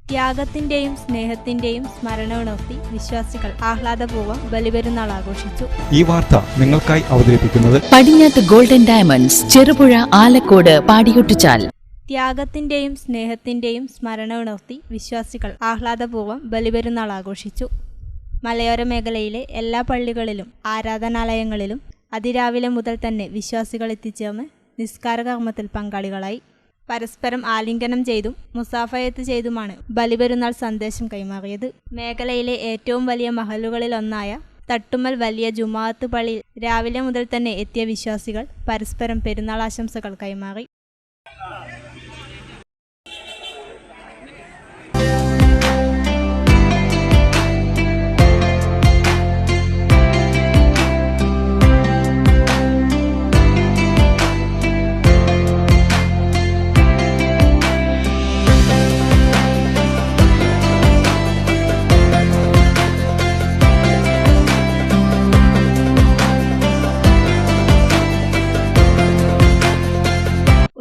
ത്യാഗത്തിന്റെയും സ്നേഹത്തിന്റെയും സ്മരണ ഉണർത്തി വിശ്വാസികൾ ആഹ്ലാദപൂർവ്വം ബലിപെരുന്നാൾ ആഘോഷിച്ചു. ഈ വാർത്ത നിങ്ങൾക്കായി അവതരിപ്പിക്കുന്നത് പടിഞ്ഞാത്ത് ഗോൾഡൻ ഡയമണ്ട്സ്, ചെറുപുഴ, ആലക്കോട്, പാടിയൊട്ടിച്ചാൽ. ത്യാഗത്തിന്റെയും സ്നേഹത്തിന്റെയും സ്മരണ ഉണർത്തി വിശ്വാസികൾ ആഹ്ലാദപൂർവ്വം ബലിപെരുന്നാൾ ആഘോഷിച്ചു. മലയോര മേഖലയിലെ എല്ലാ പള്ളികളിലും ആരാധനാലയങ്ങളിലും അതിരാവിലെ മുതൽ തന്നെ വിശ്വാസികൾ എത്തിച്ചേർന്ന് നിസ്കാര കർമ്മത്തിൽ പങ്കാളികളായി. പരസ്പരം ആലിംഗനം ചെയ്തും മുസാഫയത്ത് ചെയ്തുമാണ് ബലിപെരുന്നാൾ സന്ദേശം കൈമാറിയത്. മേഖലയിലെ ഏറ്റവും വലിയ മഹലുകളിലൊന്നായ തട്ടുമ്മൽ വലിയ ജുമാഅത്ത് പള്ളിയിൽ രാവിലെ മുതൽ തന്നെ എത്തിയ വിശ്വാസികൾ പരസ്പരം പെരുന്നാൾ ആശംസകൾ കൈമാറി.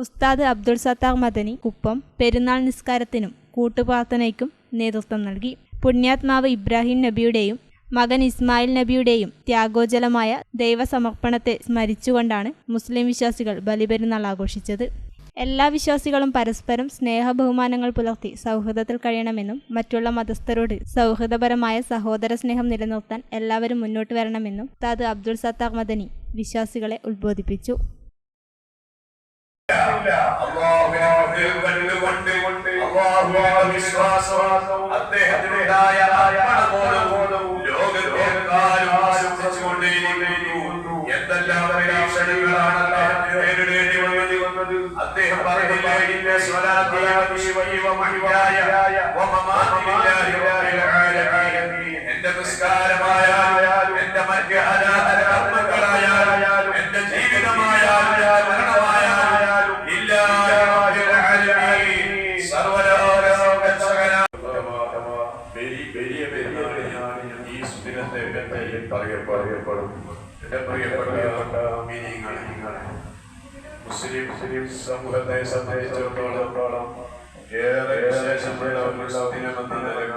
ഉസ്താദ് അബ്ദുൾ സത്താർ മദനി കുപ്പം പെരുന്നാൾ നിസ്കാരത്തിനും കൂട്ടുപ്രാർത്ഥനയ്ക്കും നേതൃത്വം നൽകി. പുണ്യാത്മാവ് ഇബ്രാഹിം നബിയുടെയും മകൻ ഇസ്മായിൽ നബിയുടെയും ത്യാഗോജ്വലമായ ദൈവസമർപ്പണത്തെ സ്മരിച്ചുകൊണ്ടാണ് മുസ്ലിം വിശ്വാസികൾ ബലിപെരുന്നാൾ ആഘോഷിച്ചത്. എല്ലാ വിശ്വാസികളും പരസ്പരം സ്നേഹബഹുമാനങ്ങൾ പുലർത്തി സൗഹൃദത്തിൽ കഴിയണമെന്നും മറ്റുള്ള മതസ്ഥരോട് സൗഹൃദപരമായ സഹോദര സ്നേഹം നിലനിർത്താൻ എല്ലാവരും മുന്നോട്ട് വരണമെന്നും ഉസ്താദ് അബ്ദുൾ സത്താർ മദനി വിശ്വാസികളെ ഉദ്ബോധിപ്പിച്ചു. അദ്ദേഹം പറഞ്ഞില്ലേ, എന്റെ നിസ്കാരമായാലും എന്റെ മറ്റ് കർമ്മങ്ങളായാലും എന്റെ ജീവിതമായാലും മുസ്ലിം സമൂഹത്തെ സംബന്ധിച്ചിടത്തോളം ഏറെ വിശേഷമുള്ള ഒരു ദിനമെന്ന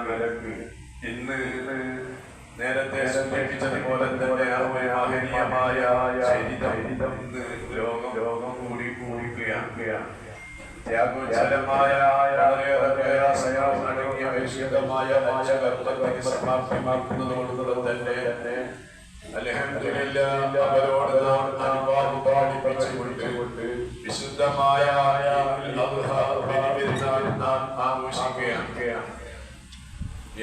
നിലക്ക് ഇന്ന് നേരത്തെ സൂചിപ്പിച്ചതുപോലെ തന്നെ മഹനീയമായ ചരിതം ഇന്ന് ലോകം കൂടിക്കുകയാണ്. ത്യാഗോജ്വലമായ അടങ്ങിയ വിശുദ്ധമായ കർമ്മത്തിന് സമാപ്തിമാക്കുന്നതോടുകൂടെ തന്നെ അൽഹംദുലില്ലാഹ് അവരോട് നാം അനുവാദം പാലിപ്പിച്ചുകൊണ്ട് വിശുദ്ധമായ ബലിപെരുന്നാൾ നാം ആഘോഷിക്കുകയാണ്.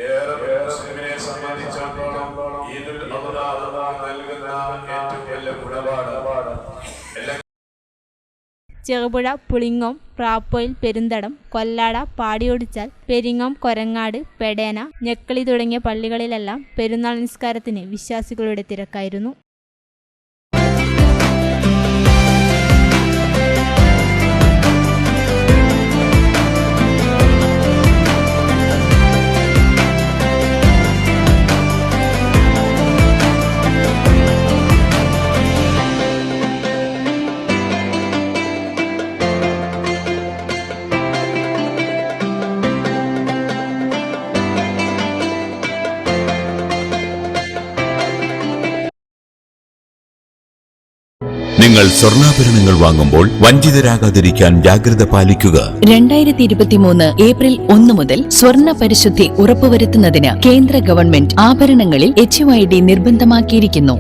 ഏറെ മുസ്ലിമിനെ സംബന്ധിച്ചിടത്തോളം ഈദുൽ അദ്ഹാ നൽകുന്ന ഏറ്റവും വലിയ ഗുണപാഠം ചെറുപുഴ, പുളിങ്ങോം, പ്രാപ്പോയിൽ, പെരുന്തടം, കൊല്ലാട, പാടിയൊടിച്ചാൽ, പെരിങ്ങോം, കൊരങ്ങാട്, പെടേന, ഞെക്കളി തുടങ്ങിയ പള്ളികളിലെല്ലാം പെരുന്നാൾ നിസ്കാരത്തിന് വിശ്വാസികളുടെ തിരക്കായിരുന്നു. നിങ്ങൾ സ്വർണ്ണാഭരണങ്ങൾ വാങ്ങുമ്പോൾ വഞ്ചിതരാകാതിരിക്കാൻ ജാഗ്രത പാലിക്കുക. 2023 ഏപ്രിൽ 1 മുതൽ സ്വർണ്ണ പരിശുദ്ധി ഉറപ്പുവരുത്തുന്നതിന് കേന്ദ്ര ഗവൺമെന്റ് ആഭരണങ്ങളിൽ HUID നിർബന്ധമാക്കിയിരിക്കുന്നു.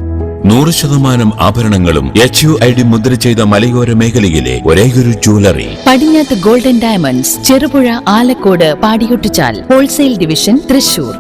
100% ആഭരണങ്ങളും HUID മുദ്ര ചെയ്ത മലയോര മേഖലയിലെ ഒരേയൊരു ജ്വല്ലറി പടിഞ്ഞാത്ത് ഗോൾഡൻ ഡയമണ്ട്സ്, ചെറുപുഴ, ആലക്കോട്, പാടിയൊട്ടിച്ചാൽ, ഹോൾസെയിൽ ഡിവിഷൻ, തൃശൂർ.